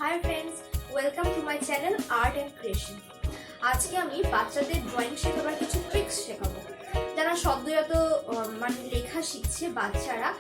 Hi friends, welcome to my channel art and creation. आज के आमी बाच्चादेर ड्रয়িং শেখাবার কিছু ট্রিক্স শেখাবো। যারা সদ্যজাত মানে লেখা শিখছে বাচ্চারা,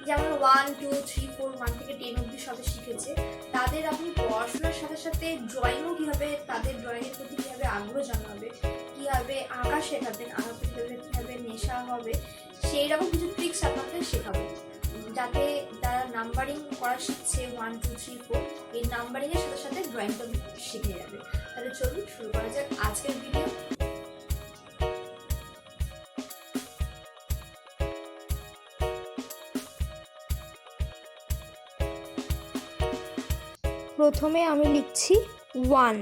যেমন 1 2 3 4 1 থেকে 10 অবধি সবে শিখেছে, তাদের আপনি পড়াশোনার সাথে সাথে ড্রয়িংও কীভাবে তাদের ড্রয়িংয়ের প্রতি কীভাবে আগ্রহ জানাবে, কীভাবে আঁকা শেখাবেন, আঁকা কীভাবে নেশা হবে, সেই রকম কিছু ট্রিক্স আপনাদের শেখাবো, যাতে যারা নাম্বারিং করা শিখছে 1 2 3 4 এই নাম্বারিংয়ের সাথে সাথে ড্রয়িংটা শিখে যাবে। তাহলে চলুন শুরু করা যাক আজকের ভিডিও। প্রথমে আমি লিখছি 1।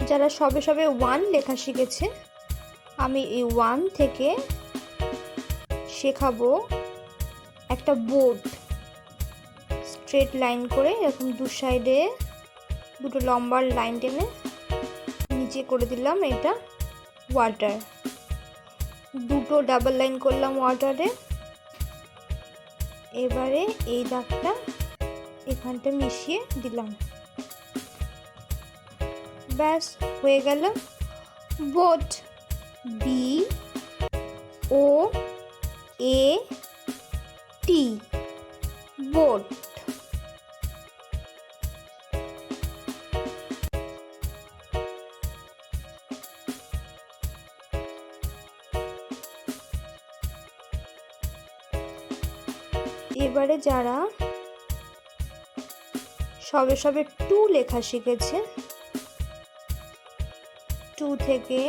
যারা সবে সবে 1 লেখা শিখেছে, আমি এই 1 থেকে শেখাবো একটা বোর্ড স্ট্রেট লাইন করে, এরকম দু সাইডে দুটো লম্বা লাইন টেনে নিচে করে দিলাম এটা ওয়াটার, দুটো ডাবল লাইন করলাম ওয়াটারে। এবারে এই দাগটা এখানটা মিশিয়ে দিলাম, ব্যাস হয়ে গেল বোট। BOAT boat. এবারে যারা সবে সবে 2 লেখা শিখেছে, 2 থেকে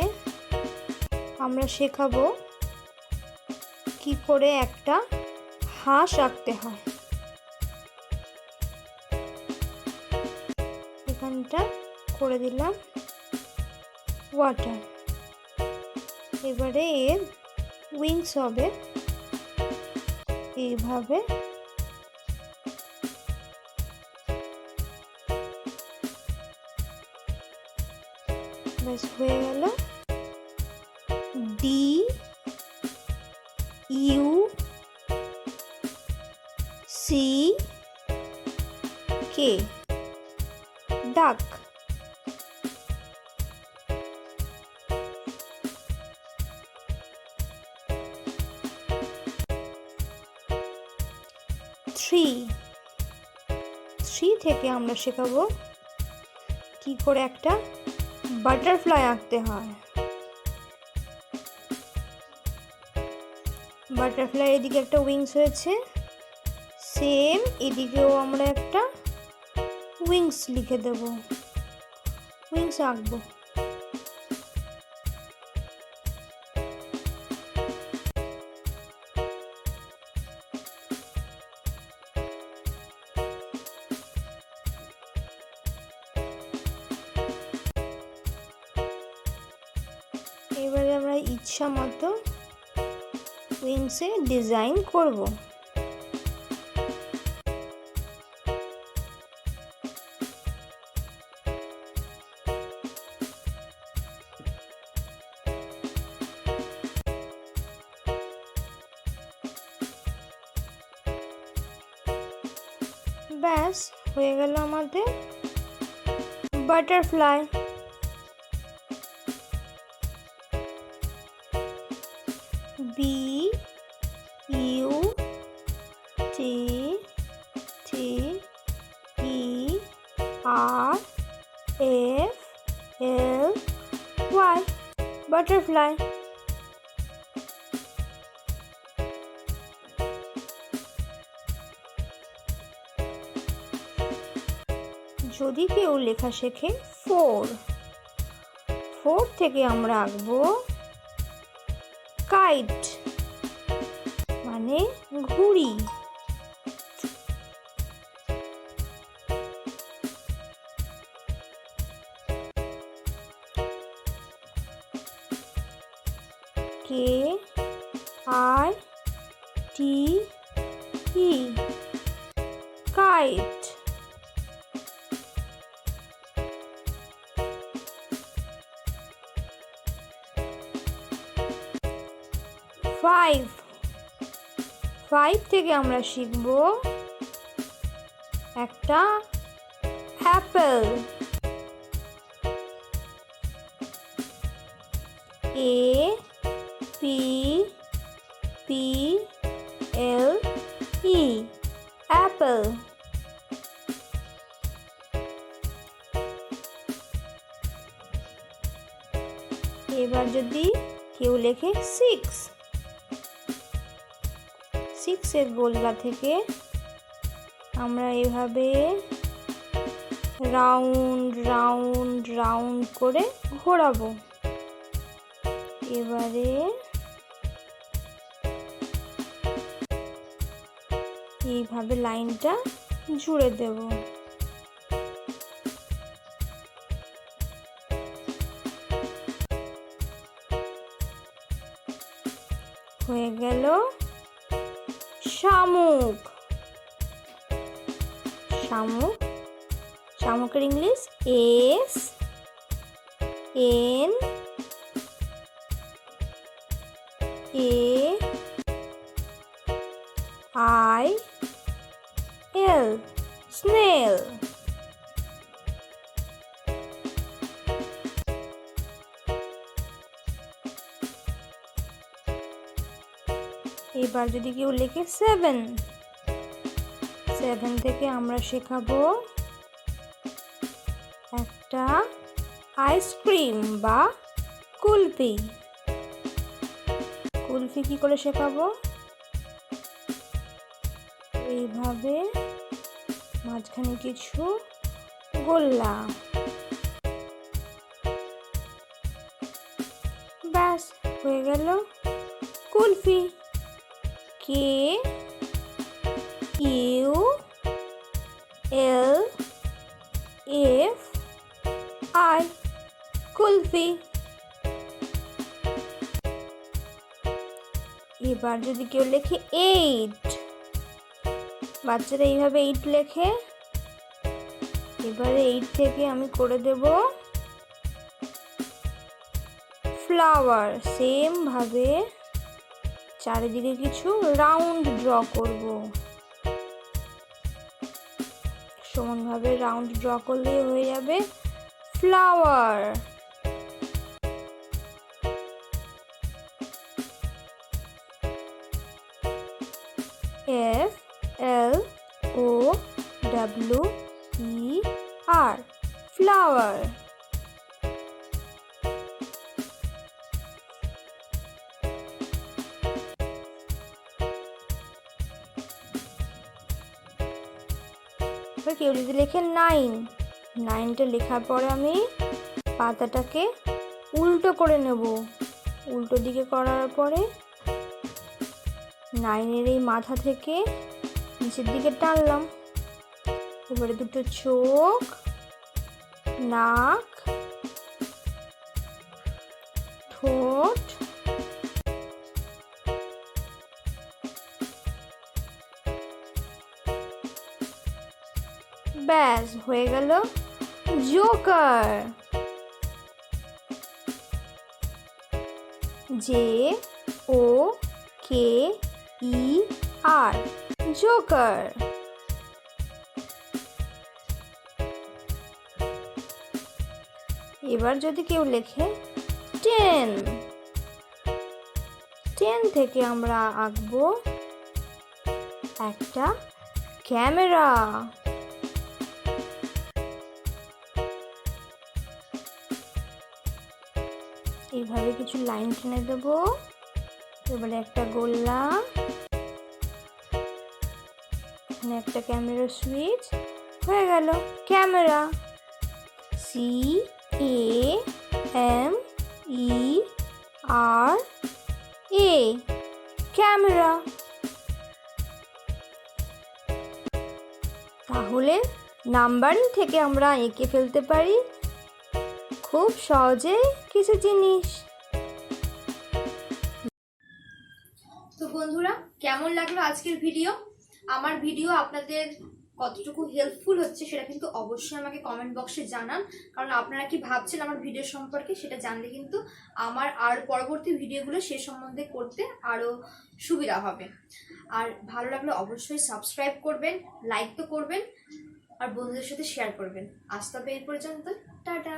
আমরা শেখাবো কি করে একটা হাঁস আঁকতে হয়। এখানটা করে দিলাম ওয়াটার। এবারে এর উইংস হবে এইভাবে, ব্যাস হয়ে গেল DUCK ডাক। 3 থেকে আমরা শেখাবো কি করে একটা বাটারফ্লাই আঁকতে হয়। বাটারফ্লাই এদিকে একটা উইংস হয়েছে, সেম এদিকেও আমরা একটা উইংস লিখে দেব, উইংস আঁকবো। এবারে আমরা ইচ্ছা মতো উইংসে ডিজাইন করব। ব্যাস হয়ে গেল আমাদের বাটারফ্লাই। BUTTERFLY butterfly. যদি কেউ লেখা শেখে 4 থেকে আমরা আঁকবো কাইট মানে ঘুড়ি। KITE kite. 5 থেকে আমরা শিখব একটা Apple. A P P L E Apple. এবার যদি কেউ লেখে 6, 6 গোল্লা থেকে আমরা এভাবে রাউন্ড রাউন্ড রাউন্ড করে ঘোরাবো। এবারে এইভাবে লাইনটা জুড়ে দেব। হয়ে গেল শামুক। শামুক, শামুকের English S N A I L snail. এবার যদি কেউ লেখে 7, 7 থেকে আমরা শেখাবো একটা আইসক্রিম বা কুলফি। কুলফি কি করে শেখাবো? এইভাবে মাঝখানে কিছু গোল্লা, ব্যাস হয়ে গেল kulfi. K U L F I kulfi. এবার যদি কেউ লেখে 8, বাচ্চারা এইভাবে 8 লেখে। এবারে 8 থেকে আমি করে দেব ফ্লাওয়ার। সেম ভাবে চারিদিকে কিছু রাউন্ড ড্র করব। সমানভাবে রাউন্ড ড্র করলেই হয়ে যাবে flower. F L O W E R flower। কেউ যদি লেখে 9, 9টা লেখার পরে আমি পাতাটাকে উল্টো করে নেব। উল্টো দিকে করার পরে 9-এর এই মাথা থেকে নিচের দিকে টানলাম। এবারে দুটো চোখ, নাক, ঠোঁট, ব্যাস হয়ে গেল জোকার। JOKER Joker. এবার যদি কেউ লেখে 10, 10 থেকে আমরা আঁকবো একটা ক্যামেরা। এইভাবে কিছু লাইন টেনে দেব। এবারে একটা গোল্লা, এখানে একটা ক্যামেরা সুইচ, হয়ে গেল ক্যামেরা। CAMERA camera. তাহলে নাম্বারিং থেকে আমরা এঁকে ফেলতে পারি খুব সহজে কিছু জিনিস। তো বন্ধুরা, কেমন লাগলো আজকের ভিডিও? আমার ভিডিও আপনাদের কতটুকু হেল্পফুল হচ্ছে সেটা কিন্তু অবশ্যই আমাকে কমেন্ট বক্সে জানান। কারণ আপনারা কি ভাবছেন আমার ভিডিও সম্পর্কে সেটা জানলে কিন্তু আমার আর পরবর্তী ভিডিওগুলো সে সম্বন্ধে করতে আরও সুবিধা হবে। আর ভালো লাগলে অবশ্যই সাবস্ক্রাইব করবেন, লাইক তো করবেন। আর বন্ধুদের সাথে শেয়ার করবেন। আজ তবে এই পর্যন্ত, টাটা।